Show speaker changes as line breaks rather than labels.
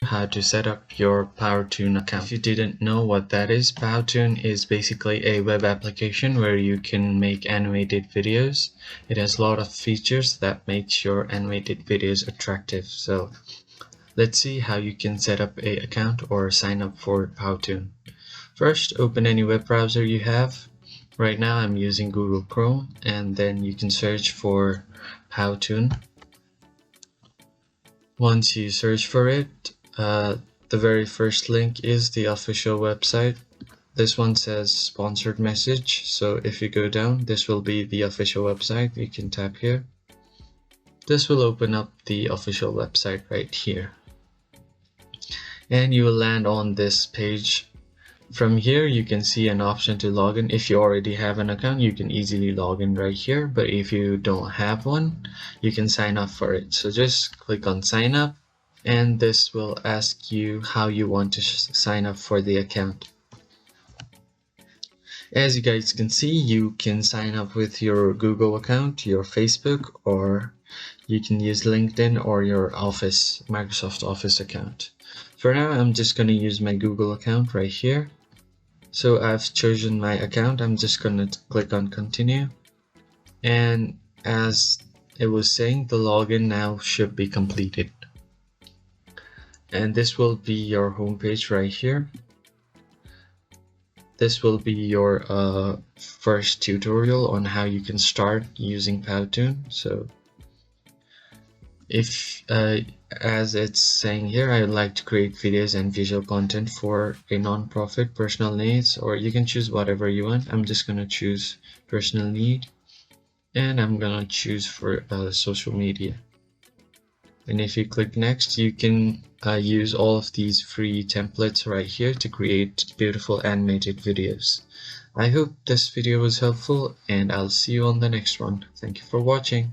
How to set up your Powtoon account. If you didn't know what that is, Powtoon is basically a web application where you can make animated videos. It has a lot of features that makes your animated videos attractive. So let's see how you can set up an account or sign up for Powtoon. First, open any web browser you have. Right now I'm using Google Chrome, and then you can search for Powtoon. Once you search for it, the very first link is the official website. This one says sponsored message, so if you go down, this will be the official website. You can tap here. This will open up the official website right here, and you will land on this page. From here you can see an option to log in. If you already have an account, you can easily log in right here, but if you don't have one, you can sign up for it. So just click on sign up, and this will ask you how you want to sign up for the account. As you guys can see, you can sign up with your Google account, your Facebook, or you can use LinkedIn or your Office, Microsoft Office account. For now, I'm just going to use my Google account right here. So I've chosen my account. I'm just going to click on continue, and as it was saying, the login now should be completed, and this will be your homepage right here. This will be your first tutorial on how you can start using Powtoon. So if as it's saying here, I would like to create videos and visual content for a non-profit, personal needs, or you can choose whatever you want. I'm just gonna choose personal need, and I'm gonna choose for social media. And if you click next, you can use all of these free templates right here to create beautiful animated videos. I hope this video was helpful, and I'll see you on the next one. Thank you for watching.